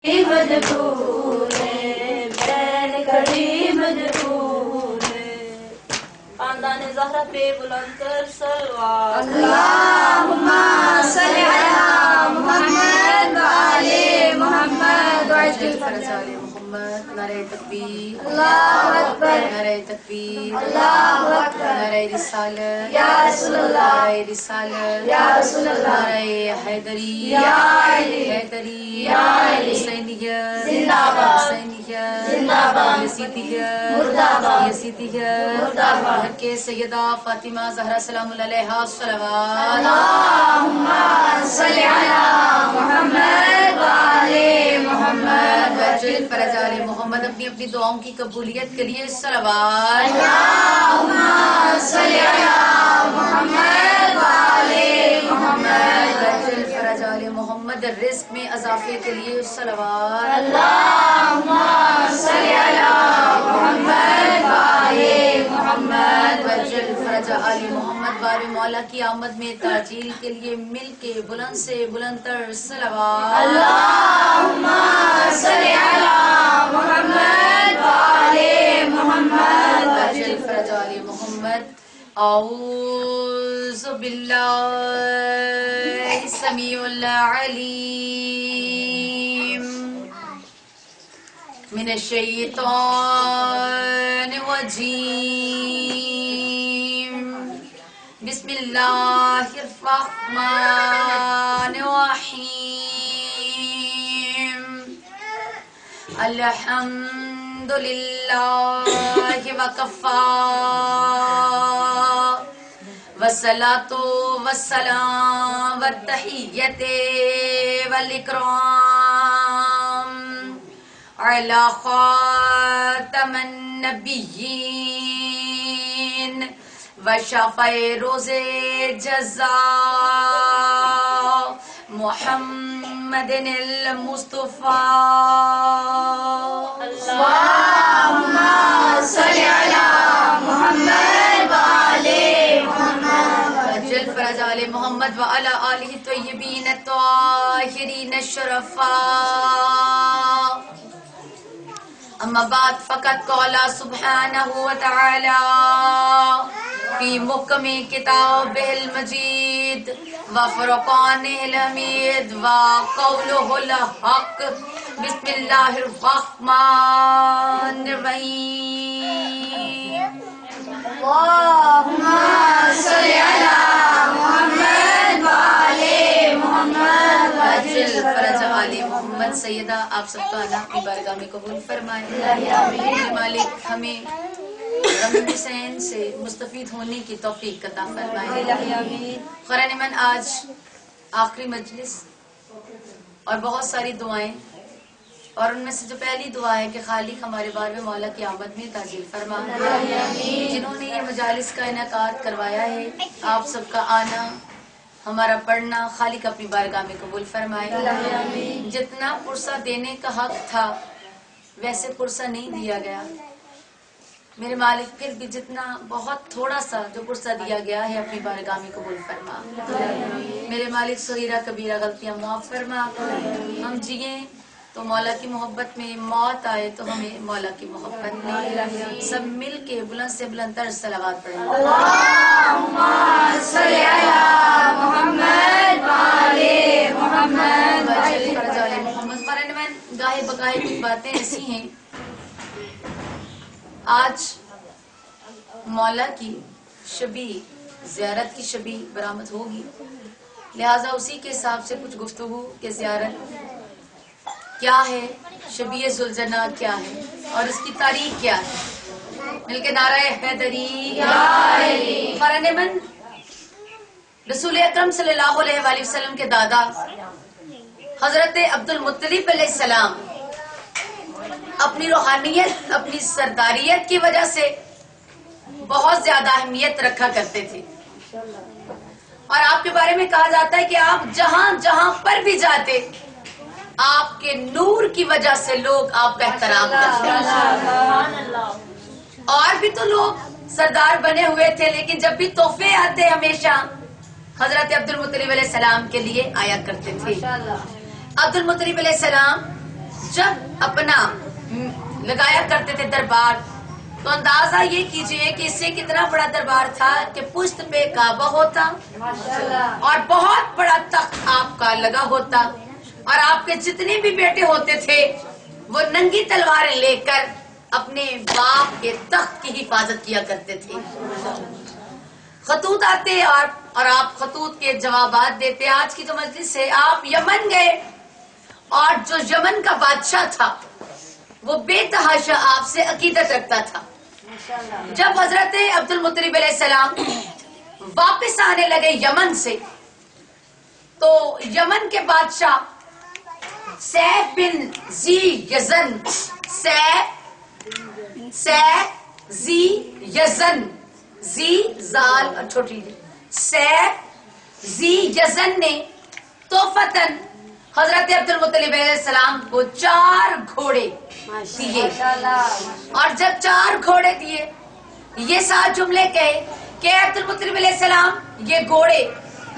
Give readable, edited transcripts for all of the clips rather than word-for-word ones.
مجبور بین کڑی مجبور خاندان زہرا پہ بلند کر صلوات اللہم صلی علی محمد و آل محمد وعجل فرج آل محمد. نعرہ تکبیر، اللہ اکبر، نعرہ تکبیر، اللہ اکبر، نعرہ رسالت یا رسول اللہ، نعرہ رسالت یا رسول اللہ، نعرہ حیدری یا علی، حیدری یا علی، حسینیت زندہ باد، حسینیت زندہ باد، یزیدیت مردہ باد، یزیدیت مردہ باد. کے سیدہ فاطمہ زہرا سلام اللہ علیہا صلوات. اللہم صلی علی محمد و آل محمد وعجل فرج آل محمد. اپنی اپنی دعاؤں کی قبولیت کے لیے صلوات. اللہم صلی علی محمد و آل محمد وعجل فرج آل محمد. رزق میں اضافے کے لیے صلوات. اللہم صلی علی محمد و آل محمد وعجل فرج آل محمد. بار مولا کی آمد میں تاجیل کے لیے مل کے بلند سے بلند تر صلوات. اللہم صلی علی محمد و آل محمد وعجل فرج آل محمد. اعوذ باللہ السمیع العلیم من الشیطان الرجیم. بسم اللہ الرحمن الرحیم. الحمدللہ وکفی والصلاۃ والسلام والتحیۃ والاکرام علی خاتم النبیین وشفع روز جزاء محمد المصطفى. اللهم صل على محمد وآل محمد وعجل فرج آل محمد وعلى آله الطيبين الطاهرين الشرفاء. اما بعد فقد قال سبحانه وتعالى في محكم كتابه المجيد وفرقانه الحميد وقوله الحق. بسم الله الرحمن الرحيم. اللهم صل على محمد وآل محمد وعجل فرج آل محمد. سیدہ آپ سب کا اللہ کی بارگاہ میں قبول فرمائے. مالک ہمیں غم حسین سے مستفید ہونے کی توفیق عطا فرمائے. قرآن من آج آخری مجلس اور بہت ساری دعائیں، اور ان میں سے جو پہلی دعا ہے کہ خالق ہمارے بار میں مولا کی آمد میں تاجیل فرما. جنہوں نے یہ مجالس کا انعقاد کروایا ہے، آپ سب کا آنا، ہمارا پڑھنا، خالق اپنی بارگاہ میں قبول فرمائے. جتنا پرسہ دینے کا حق تھا ویسے پرسہ نہیں دیا گیا. میرے مالک پھر بھی جتنا بہت تھوڑا سا جو پرسہ دیا گیا ہے اپنی بارگاہ میں قبول فرما. میرے مالک صغیرہ کبیرہ غلطیاں معاف فرما. ہم جئیں تو مولا کی محبت میں، موت آئے تو ہمیں مولا کی محبت میں. سب مل کے بلند سے بلند تر صلوات پڑھیں. اللہم صلی علی محمد وآل محمد وعجل فرج آل محمد. قرآن میں گاہے بگاہے کچھ باتیں ایسی ہیں. آج مولا کی شبی زیارت کی شبی برآمد ہوگی، لہٰذا اسی کے حساب سے کچھ گفتگو کہ زیارت کیا ہے، شبی ذوالجناح کیا ہے اور اس کی تاریخ کیا ہے. مل کے نعرہ حیدری یا علی. قرآن من رسول اکرم صلی اللہ علیہ وآلہ وسلم کے دادا حضرت عبد المطلب علیہ السلام اپنی روحانیت، اپنی سرداریت کی وجہ سے بہت زیادہ اہمیت رکھا کرتے تھے. اور آپ کے بارے میں کہا جاتا ہے کہ آپ جہاں جہاں پر بھی جاتے آپ کے نور کی وجہ سے لوگ آپ کا احترام کرتے. اور بھی تو لوگ سردار بنے ہوئے تھے، لیکن جب بھی تحفے آتے ہمیشہ حضرت عبد المطلب علیہ السلام کے لیے آیا کرتے تھے. عبد المطلب علیہ السلام جب اپنا لگایا کرتے تھے دربار تو اندازہ یہ کیجئے کہ اس سے کتنا بڑا دربار تھا کہ پشت پہ کعبہ ہوتا اور بہت بڑا تخت آپ کا لگا ہوتا اور آپ کے جتنے بھی بیٹے ہوتے تھے وہ ننگی تلواریں لے کر اپنے باپ کے تخت کی حفاظت کیا کرتے تھے. خطوط آتے اور آپ خطوط کے جوابات دیتے. آج کی جو مجلس ہے آپ یمن گئے اور جو یمن کا بادشاہ تھا وہ بے تحاشا آپ سے عقیدت رکھتا تھا. جب حضرت عبد المطلب علیہ السلام واپس آنے لگے یمن سے تو یمن کے بادشاہ سیف بن زی یزن نے توفتن حضرت عبد المطلب علیہ السلام کو 4 گھوڑے دیے اور جب 4 گھوڑے دیے یہ 7 جملے کہے کہ عبد المطلب علیہ السلام یہ گھوڑے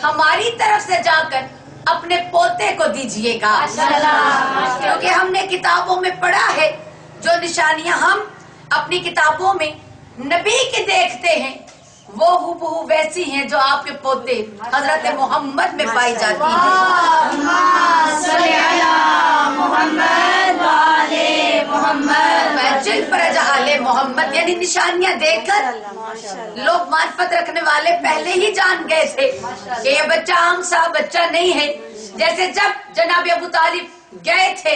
ہماری طرف سے جا کر اپنے پوتے کو دیجئے گا کیونکہ ہم نے کتابوں میں پڑھا ہے جو نشانیاں ہم اپنی کتابوں میں نبی کے دیکھتے ہیں وہ ہو ویسی ہیں جو آپ کے پوتے حضرت محمد میں پائی جاتی ہیں. محمد یعنی نشانیاں دیکھ کر لوگ معرفت رکھنے والے پہلے ہی جان گئے تھے کہ یہ بچہ عام سا بچہ نہیں ہے. جیسے جب جناب ابو طالب گئے تھے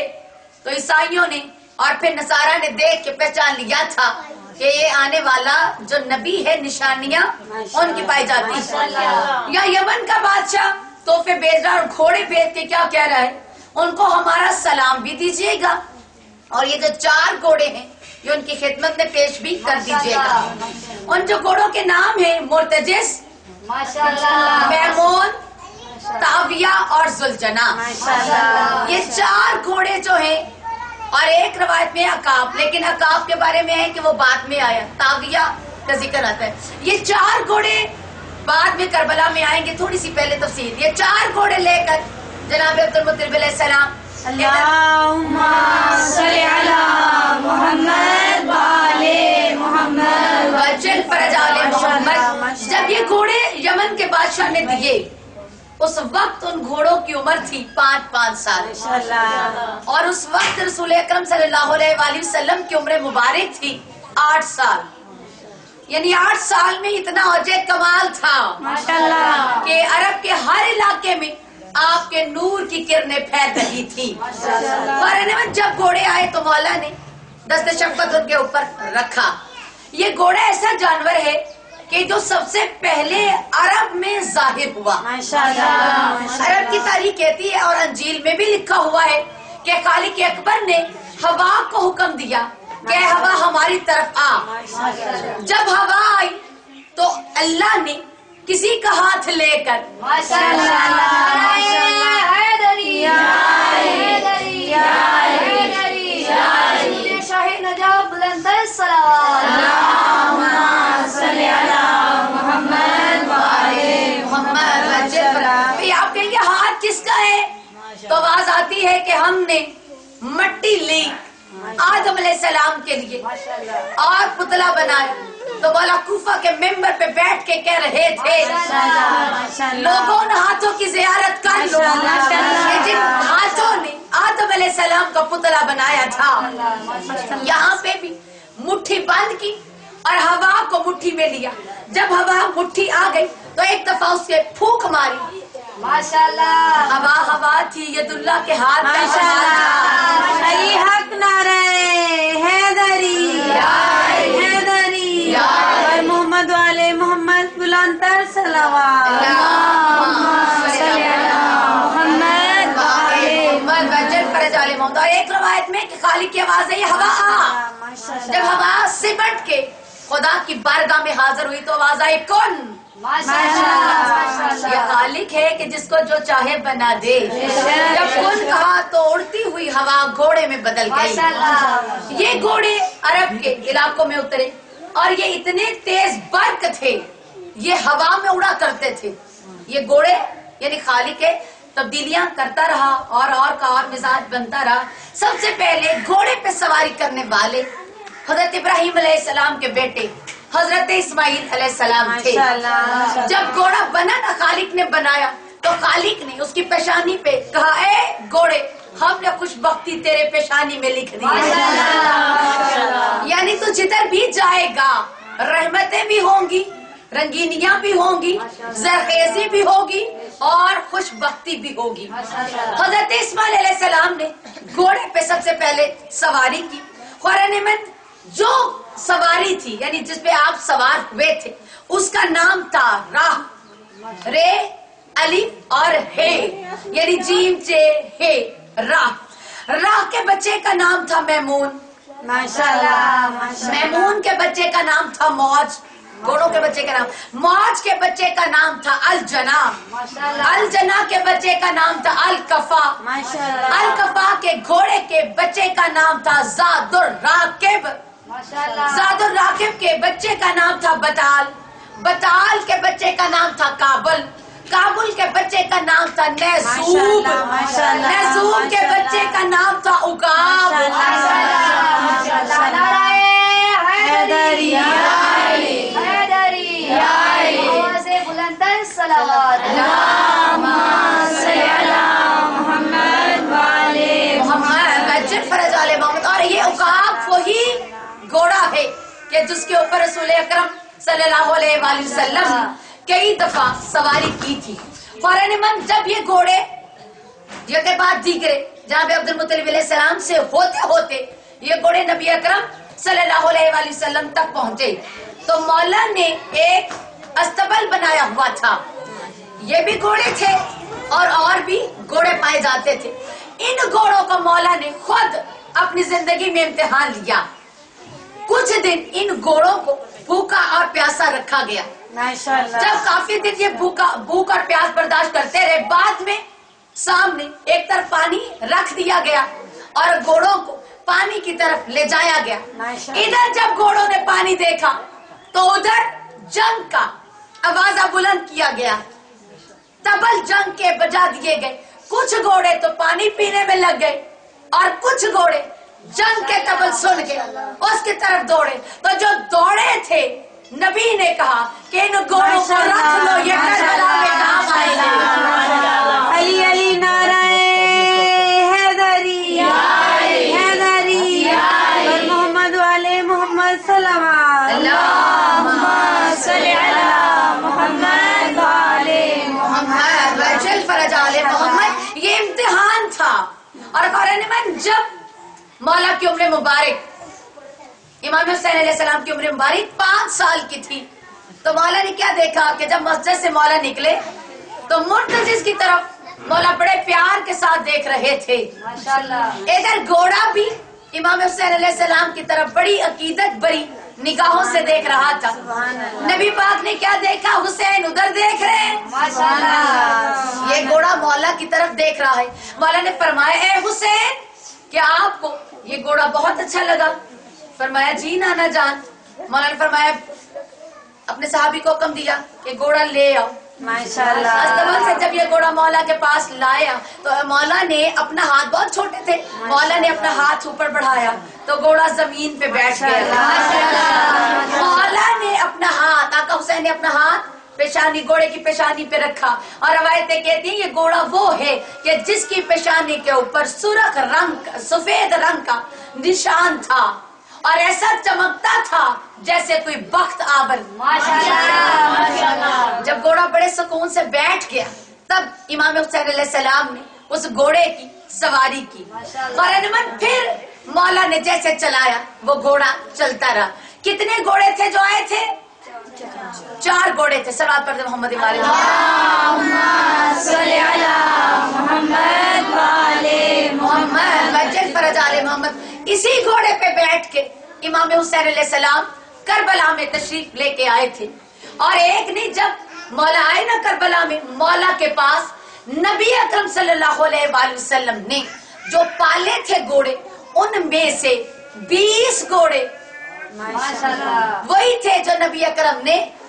تو عیسائیوں نے اور پھر نصارہ نے دیکھ کے پہچان لیا تھا کہ یہ آنے والا جو نبی ہے نشانیاں ان کی پائی جاتی ہیں. یا یمن کا بادشاہ تحفے بھیج رہا اور گھوڑے بھیج کے کیا کہہ رہا ہے ان کو ہمارا سلام بھی دیجیے گا اور یہ جو 4 گھوڑے ہیں یہ ان کی خدمت میں پیش بھی کر دیجیے گا. ان جو گھوڑوں کے نام ہیں مرتجس، میمون، تاویہ اور ذوالجناح. یہ 4 گھوڑے جو ہیں اور ایک روایت میں عقاب، لیکن عقاب کے بارے میں ہے کہ وہ بعد میں آیا، تاویہ کا ذکر آتا ہے. یہ 4 گھوڑے بعد میں کربلا میں آئیں گے، تھوڑی سی پہلے تفصیل. یہ 4 گھوڑے لے کر جناب عبد المطلب علیہ السلام اللہم صلی علی محمد وآل محمد وجل فرج آل محمد. جب یہ گھوڑے یمن کے بادشاہ نے دیے اس وقت ان گھوڑوں کی عمر تھی 5 سال اور اس وقت رسول اکرم صلی اللہ علیہ وآلہ وسلم کی عمر مبارک تھی 8 سال. یعنی 8 سال میں اتنا اوج کمال تھا کہ عرب کے ہر علاقے میں آپ کے نور کی کرنیں پھیل رہی تھی. اور جب گھوڑے آئے تو مولا نے دست شفقت ان کے اوپر رکھا. یہ گھوڑا ایسا جانور ہے کہ جو سب سے پہلے عرب میں ظاہر ہوا. عرب کی تاریخ کہتی ہے اور انجیل میں بھی لکھا ہوا ہے کہ خالق اکبر نے ہوا کو حکم دیا کہ ہوا ہماری طرف آ. جب ہوا آئی تو اللہ نے کسی کا ہاتھ لے کر شاہ نجاب بلند آپ کہیں گے ہاتھ کس کا ہے تو آواز آتی ہے کہ ہم نے مٹی لی آدم علیہ السلام کے لیے اور پتلا بنایا تو مولا کوفہ کے ممبر پہ بیٹھ کے کہہ رہے تھے لوگوں نے ہاتھوں کی زیارت کر لو جن ہاتھوں نے آدم علیہ السلام کا پتلا بنایا تھا. یہاں پہ بھی مٹھی بند کی اور ہوا کو مٹھی میں لیا. جب ہوا مٹھی آ گئی تو ایک دفعہ اس کے پھونک ماری. ماشاءاللہ ہوا تھی ید اللہ کے ہاتھ میں. علی حق نعرہ حیدری حیدری اور محمد والے محمد بلند تر صلوات محمد وجل فرج آل محمد. اور ایک روایت میں کہ خالق کی آواز ہے یہ ہوا آ. جب ہوا سمٹ کے خدا کی بارگاہ میں حاضر ہوئی تو آواز آئی کون. یہ خالق ہے کہ جس کو جو چاہے بنا دے. جب کن کہا تو اڑتی ہوئی ہوا گھوڑے میں بدل گئی. یہ گھوڑے عرب کے علاقوں میں اترے اور یہ اتنے تیز برق تھے یہ ہوا میں اڑا کرتے تھے. یہ گھوڑے یعنی خالق ہے تبدیلیاں کرتا رہا اور کا اور مزاج بنتا رہا. سب سے پہلے گھوڑے پہ سواری کرنے والے حضرت ابراہیم علیہ السلام کے بیٹے حضرت اسماعیل علیہ السلام تھے. جب گھوڑا بنا نا خالق نے بنایا تو خالق نے اس کی پیشانی پہ کہا اے گھوڑے ہم نے خوش بختی تیرے پیشانی میں لکھ دی ہے. یعنی تو جدھر بھی جائے گا رحمتیں بھی ہوں گی, رنگینیاں بھی ہوں گی, زرخیزی بھی ہوگی اور خوش بختی بھی ہوگی. حضرت اسماعیل علیہ السلام نے گھوڑے پہ سب سے پہلے سواری کی. خورانمن جو سواری تھی یعنی جس پہ آپ سوار ہوئے تھے اس کا نام تھا راہ, رے الف اور ہے یعنی جیم چے ہے راہ. راہ کے بچے کا نام تھا میمون. میمون کے بچے کا نام تھا موج, گھوڑوں کے بچے کا نام. موج کے بچے کا نام تھا الجنا. الجنا کے بچے کا نام تھا الکفا. الکفا کے گھوڑے کے بچے کا نام تھا زاد الراکب. زاد الراکب کے بچے کا نام تھا بطال. بطال کے بچے کا نام تھا کابل. کابل کے بچے کا نام تھا نیزوب. نیزوب کے بچے کا نام تھا عقاب. اور یہ عقاب وہی گھوڑا ہے کہ جس کے اوپر رسول اکرم صلی اللہ علیہ وآلہ وسلم کئی دفعہ سواری کی تھی. فورانمن جب یہ گھوڑے یہ بات دیگرے جناب عبد المطلب علیہ السلام سے ہوتے ہوتے یہ گھوڑے نبی اکرم صلی اللہ علیہ وآلہ وسلم تک پہنچے تو مولا نے ایک استبل بنایا ہوا تھا. یہ بھی گھوڑے تھے اور بھی گھوڑے پائے جاتے تھے. ان گھوڑوں کو مولا نے خود اپنی زندگی میں امتحان لیا. کچھ دن ان گھوڑوں کو بھوکا اور پیاسا رکھا گیا. جب کافی دن یہ بھوک اور پیاس برداشت کرتے رہے بعد میں سامنے ایک طرف پانی رکھ دیا گیا اور گھوڑوں کو پانی کی طرف لے جایا گیا. ادھر جب گھوڑوں نے پانی دیکھا تو ادھر جنگ کا آوازہ بلند کیا گیا. تبل جنگ کے بجا دیے گئے. کچھ گھوڑے تو پانی پینے میں لگ گئے اور کچھ گھوڑے جنگ کے تبل سن کے اس کی طرف دوڑے. تو جو دوڑے تھے نبی نے کہا کہ ان گھوڑوں کو رکھ لو, یہ کربلا میں کام آئے گا. علی علی نعرہ حیدری حیدری اور محمد والے محمد صلوات اللہم صلی علی محمد والے محمد وجل فرج آل محمد. یہ امتحان تھا. اور قرآن جب مولا کی عمر مبارک امام حسین علیہ السلام کی عمر مبارک 5 سال کی تھی تو مولا نے کیا دیکھا کہ جب مسجد سے مولا نکلے تو مرتجز کی طرف مولا بڑے پیار کے ساتھ دیکھ رہے تھے. ادھر گھوڑا بھی امام حسین علیہ السلام کی طرف بڑی عقیدت بری نگاہوں سے دیکھ رہا تھا. نبی پاک نے کیا دیکھا, حسین ادھر دیکھ رہے ہیں, یہ گھوڑا مولا کی طرف دیکھ رہا ہے. مولا نے فرمایا اے حسین کیا آپ کو یہ گھوڑا بہت اچھا لگا؟ فرمایا جی نانا جان. مولا نے فرمایا اپنے صحابی کو حکم دیا کہ گھوڑا لے آؤ. استبل سے جب یہ گھوڑا مولا کے پاس لایا تو مولا نے اپنا ہاتھ, بہت چھوٹے تھے, مولا نے اپنا ہاتھ اوپر بڑھایا تو گھوڑا زمین پہ بیٹھ گیا. مولا نے اپنا ہاتھ, آقا حسین نے اپنا ہاتھ پیشانی گھوڑے کی پیشانی پہ رکھا اور روایتیں کہتی ہیں یہ گھوڑا وہ ہے کہ جس کی پیشانی کے اوپر سرخ رنگ سفید رنگ کا نشان تھا اور ایسا چمکتا تھا جیسے کوئی بخت آور. جب گھوڑا بڑے سکون سے بیٹھ گیا تب امام حسین علیہ السلام نے اس گھوڑے کی سواری کی. قرآن پھر مولا نے جیسے چلایا وہ گھوڑا چلتا رہا. کتنے گھوڑے تھے جو آئے تھے؟ 4 گھوڑے تھے. صلوات پڑھتے محمد محمد. اسی گھوڑے پہ بیٹھ کے امام حسین علیہ السلام کربلا میں تشریف لے کے آئے تھے. اور ایک نہیں, جب مولا آئے نا کربلا میں, مولا کے پاس نبی اکرم صلی اللہ علیہ وآلہ وسلم نے جو پالے تھے گھوڑے ان میں سے 20 گھوڑے وہی تھے جو نبی اکرم نے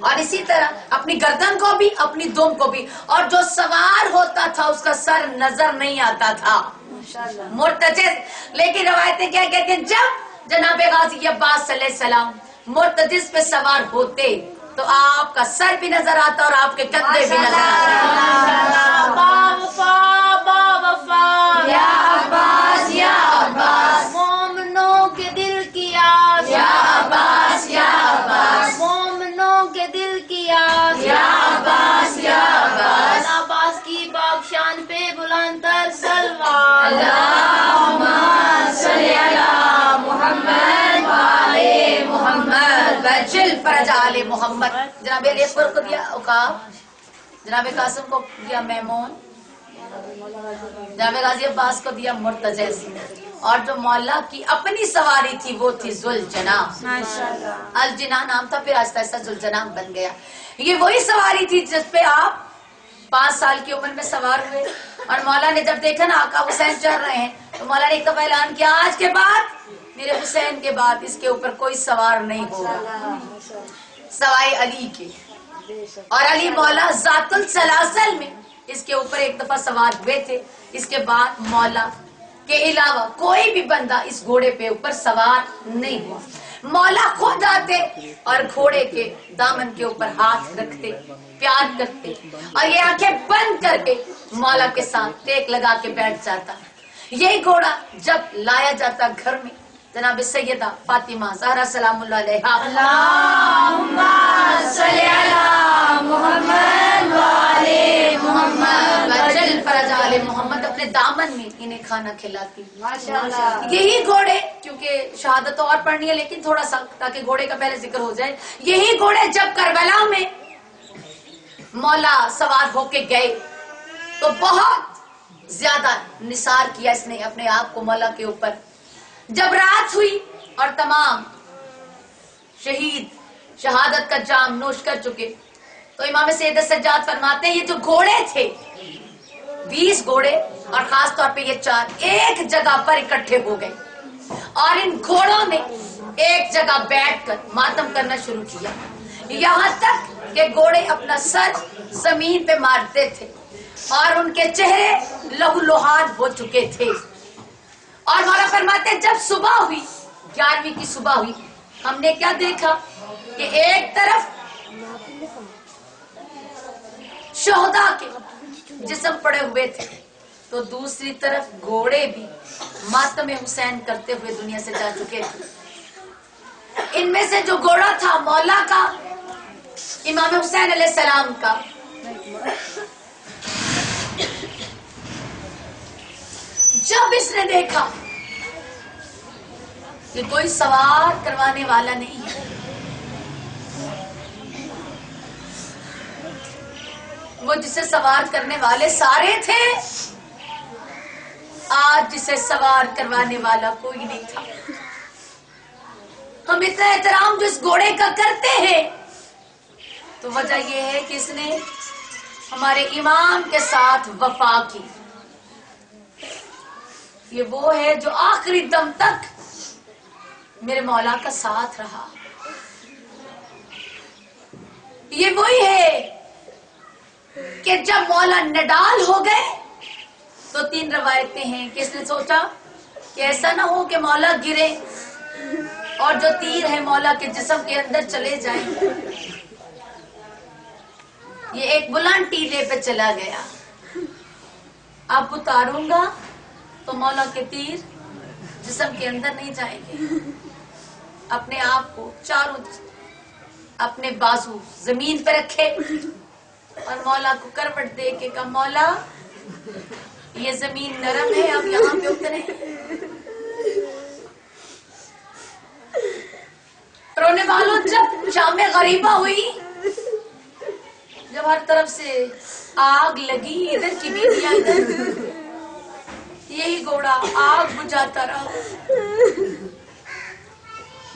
اور اسی طرح اپنی گردن کو بھی اپنی دم کو بھی. اور جو سوار ہوتا تھا اس کا سر نظر نہیں آتا تھا, مرتجز. لیکن روایتیں کیا کہتے ہیں, جب جناب غازی عباس علیہ السلام مرتجز پہ سوار ہوتے تو آپ کا سر بھی نظر آتا اور آپ کے کندھے بھی نظر آتے. یا عباس یا عباس, مومنوں کے دل کی آس, یا عباس یا عباس, مومنوں کے دل کی آس, یا عباس یا عباس. عباس کی پاک شان پہ بلند تر سلوات. اللہم صلی علی محمد و آل محمد وجل فرج آل محمد. جناب علی اکبر کو دیا عقاب, جناب قاسم کو دیا میمون, جناب غازی عباس کو دیا مرتجز, اور جو مولا کی اپنی سواری تھی وہ تھی ذوالجناح. الجناح نام تھا, پھر آہستہ آہستہ ذوالجناح بن گیا. یہ وہی سواری تھی جس پہ آپ 5 سال کی عمر میں سوار ہوئے. اور مولا نے جب دیکھا نا آقا حسین چڑھ رہے ہیں تو مولا نے ایک دفعہ اعلان کیا, آج کے بعد میرے حسین کے بعد اس کے اوپر کوئی سوار نہیں ہوگا سوائے علی کے. اور علی مولا ذات السلاسل میں اس کے اوپر ایک دفعہ سوار ہوئے تھے. اس کے بعد مولا کے علاوہ کوئی بھی بندہ اس گھوڑے پہ اوپر سوار نہیں ہوا. مولا خود آتے اور گھوڑے کے دامن کے اوپر ہاتھ رکھتے, پیار کرتے, اور یہ آنکھیں بند کر کے مولا کے ساتھ ٹیک لگا کے بیٹھ جاتا. یہی گھوڑا جب لایا جاتا گھر میں جناب سیدہ فاطمہ زہرا سلام اللہ علیہا, اللہم صلی علی محمد و آل محمد وجل فرج آل محمد, اپنے دامن میں انہیں کھانا کھلاتی. ماشاءاللہ. یہی گھوڑے, کیونکہ شہادت اور پڑھنی ہے لیکن تھوڑا سا تاکہ گھوڑے کا پہلے ذکر ہو جائے. یہی گھوڑے جب کربلا میں مولا سوار ہو کے گئے تو بہت زیادہ نثار کیا اس نے اپنے آپ کو مولا کے اوپر. جب رات ہوئی اور تمام شہید شہادت کا جام نوش کر چکے تو امام سید سجاد فرماتے ہیں یہ جو گھوڑے تھے 20 گھوڑے اور خاص طور پہ یہ 4 ایک جگہ پر اکٹھے ہو گئے, اور ان گھوڑوں نے ایک جگہ بیٹھ کر ماتم کرنا شروع کیا, یہاں تک کہ گھوڑے اپنا سر زمین پہ مارتے تھے اور ان کے چہرے لہو لہان ہو چکے تھے. اور مولا فرماتے جب صبح ہوئی 11ویں کی صبح ہوئی, ہم نے کیا دیکھا کہ ایک طرف شہداء کے جسم پڑے ہوئے تھے تو دوسری طرف گھوڑے بھی ماتم حسین کرتے ہوئے دنیا سے جا چکے تھے. ان میں سے جو گھوڑا تھا مولا کا, امام حسین علیہ السلام کا, جب اس نے دیکھا کہ کوئی سوار کروانے والا نہیں ہے, وہ جسے سوار کرنے والے سارے تھے, آج جسے سوار کروانے والا کوئی نہیں تھا. ہم اتنا احترام جو اس گھوڑے کا کرتے ہیں تو وجہ یہ ہے کہ اس نے ہمارے امام کے ساتھ وفا کی. یہ وہ ہے جو آخری دم تک میرے مولا کا ساتھ رہا. یہ وہی ہے کہ جب مولا نڈال ہو گئے تو 3 روایتیں ہیں کہ اس نے سوچا کہ ایسا نہ ہو کہ مولا گرے اور جو تیر ہے مولا کے جسم کے اندر چلے جائیں. یہ ایک بلند ٹیلے پہ چلا گیا, اب اتاروں گا تو مولا کے تیر جسم کے اندر نہیں جائیں گے. اپنے آپ کو چاروں اپنے بازو زمین پہ رکھے اور مولا کو کروٹ دے کے کہا مولا یہ زمین نرم ہے, اب یہاں پہ اترے. رونے والوں جب شام غریبہ ہوئی, جب ہر طرف سے آگ لگی, ادھر کی بیویاں ادھر, یہی گھوڑا آگ بجھاتا رہا.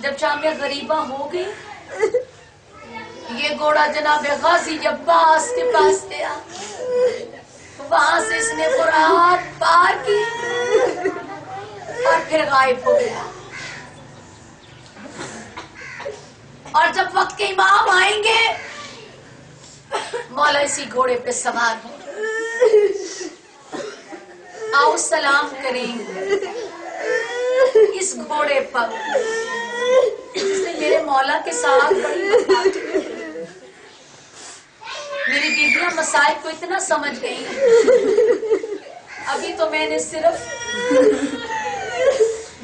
جب شام غریبہ ہو گئی یہ گھوڑا جناب غازی عباس کے پاس گیا, وہاں سے اس نے فرات پار کی اور پھر غائب ہو گیا. اور جب وقت کے امام آئیں گے مولا اسی گھوڑے پہ سوار ہوں، آؤ سلام کریں اس گھوڑے پر جس نے میرے مولا کے ساتھ بڑی وفاداری کی۔ میری بیٹیاں مسائل کو اتنا سمجھ گئی، ابھی تو میں نے صرف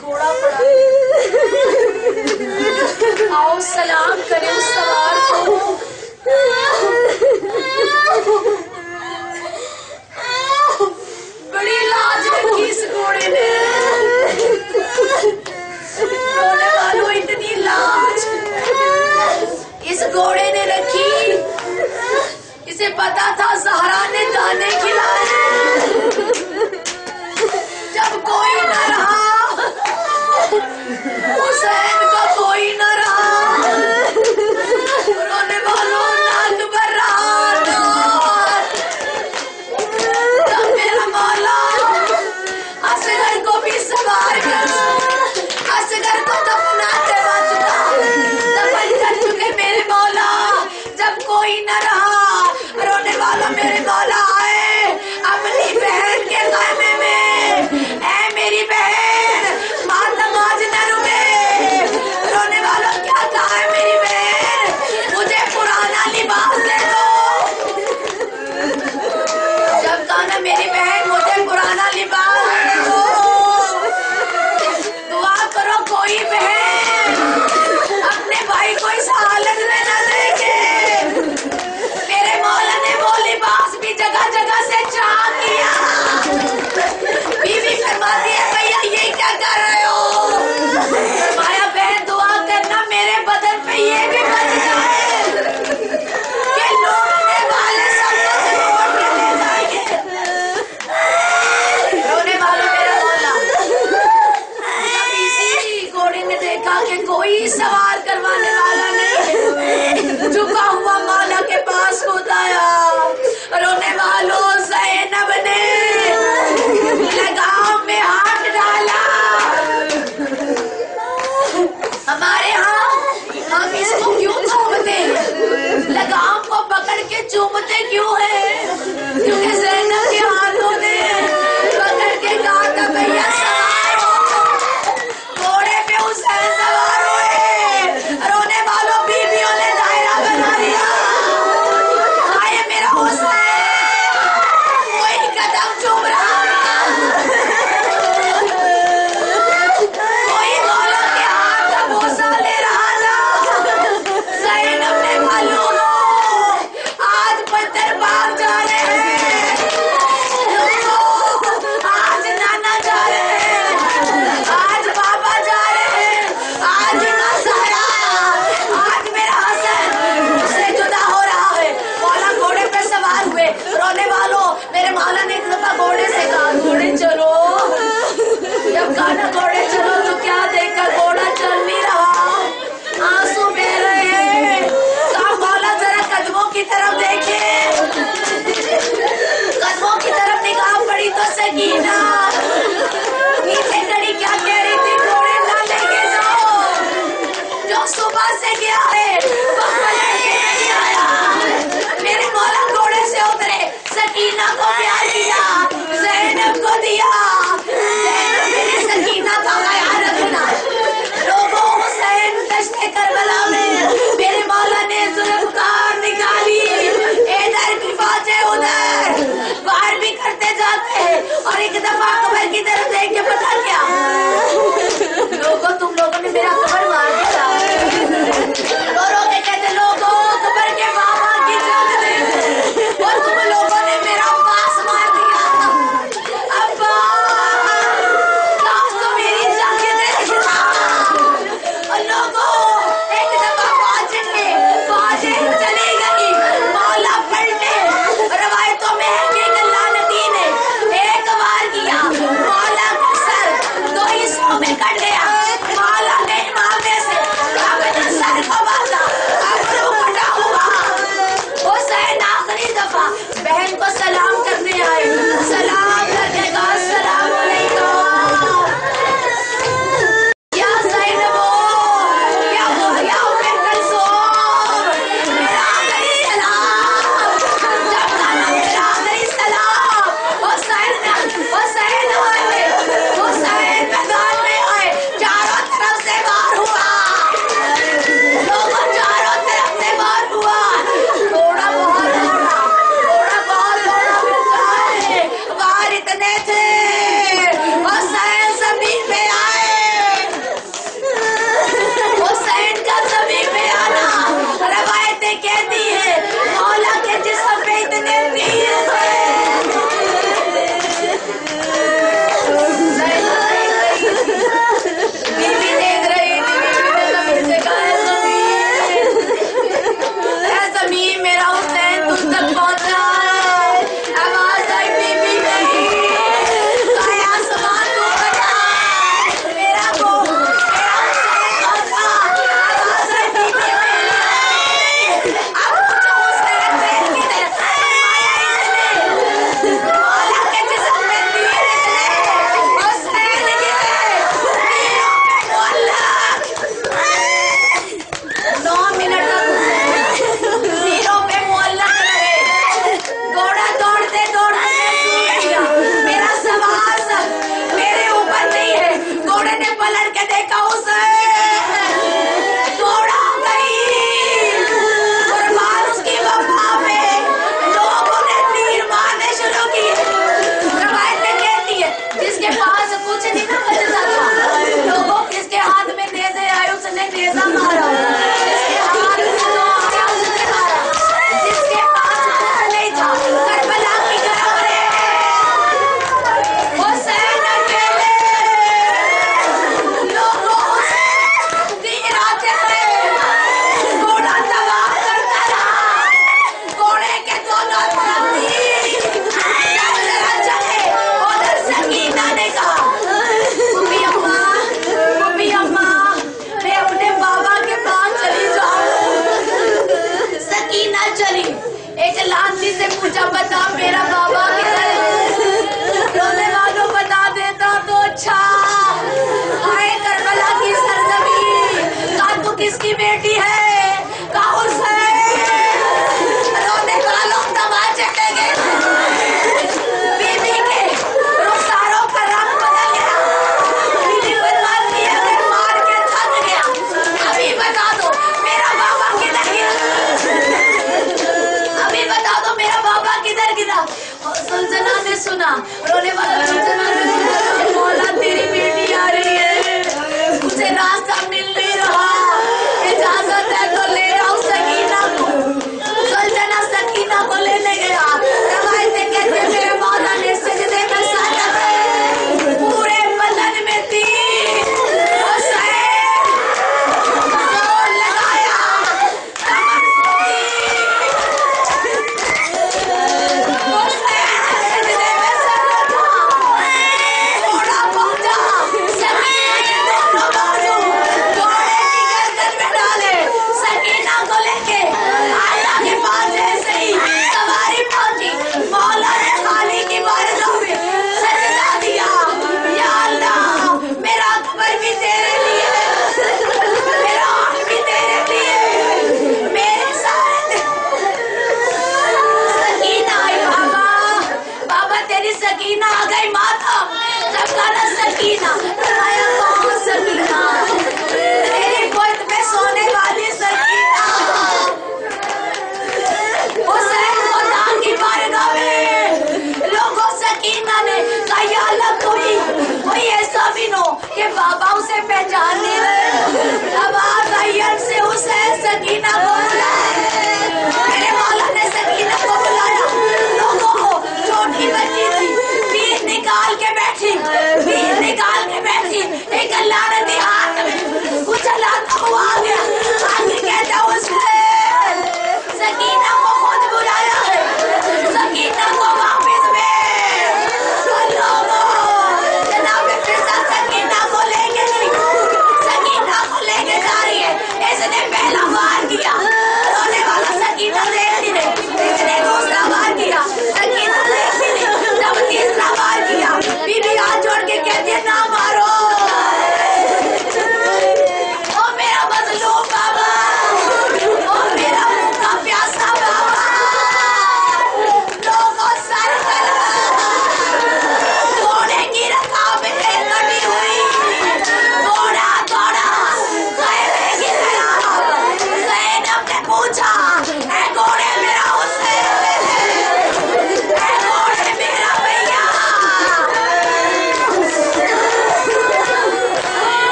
گھوڑا پڑا۔ آؤ سلام کریں اس سوار کو۔ بڑی لاج رکھی اس گھوڑے نے، رونے والوں اتنی لاج اس گھوڑے نے رکھی، اسے پتا تھا زہرا نے دانے کھلائے، جب کوئی نہ رہا حسین کا کوئی نہ رہا، رونے والوں ناک بھر رہا تب میرا مولا اصغر کو بھی سوار کر، اصغر کو دفناتے وقت دفن کر چکے میرے مولا، جب کوئی نہ رہا رونے والا میرے مولا آئے اپنی بہن کے خیمے میں، اے میری بہن ماتم آج نہ رکے، رونے والا کیا کہا ہے میری بہن، مجھے پرانا لباس دے دو، جب کہا نا میری بہن مجھے پرانا لباس دے دو، دعا کرو کوئی بہن اپنے بھائی کو اس حالت میں نہ دیکھے۔ میرے مولا نے وہ لباس بھی جگہ جگہ سے چاک کیا، بیوی فرماتی ہے بھیا یہ کیا کر رہے ہو، فرمایا بہن دعا کرنا میرے بدن پہ یہ بھی بچ جائے کہ لوٹنے والے سب کو سے لوٹ کے لے جائیں گے۔ رونے والا میرا مولا جب اسی گھوڑے نے دیکھا کہ کوئی سوار کروانے والا نہیں، جھکا ہوا مولا کے پاس خود آیا، رونے والوں زینب نے لگام میں ہاتھ ڈالا، ہمارے ہاں ہم اس کو کیوں چومتے ہیں، لگام کو پکڑ کے چومتے کیوں ہیں، کیونکہ زینب کے ہاتھوں نے پکڑ کے کہا تھا بھیا سوار ہو، گھوڑے پہ حسین سوار ہوئے، رونے والوں بیویوں نے دائرہ بنا لیا، آئے میرا حسین کوئی قدم چوم رہا تھا، کوئی مولا کے ہاتھ کا بوسہ لے رہا تھا، زینب نے معلوم ہو آج پتھر باغ جا رہے ہیں، آج نانا جا رہے ہیں، آج بابا جا رہے ہیں، آج ماں زہرا، آج میرا حسن مجھ سے جدا ہو رہا ہے۔ مولا گھوڑے پہ سوار ہوئے، رونے والوں میرے مولا نے ایک دفعہ گھوڑے سے کہا گھوڑے چلو، جب کہا نا گھوڑے چلو تو کیا دیکھا گھوڑا چل نہیں رہا، آنسو بہ رہے ہیں، کہا مولا ذرا قدموں کی طرف دیکھے، قدموں کی طرف نگاہ پڑی تو سکینہ نیچے کڑی کیا کہہ رہی تھی، گھوڑے نہ لے کے جاؤ، جو صبح سے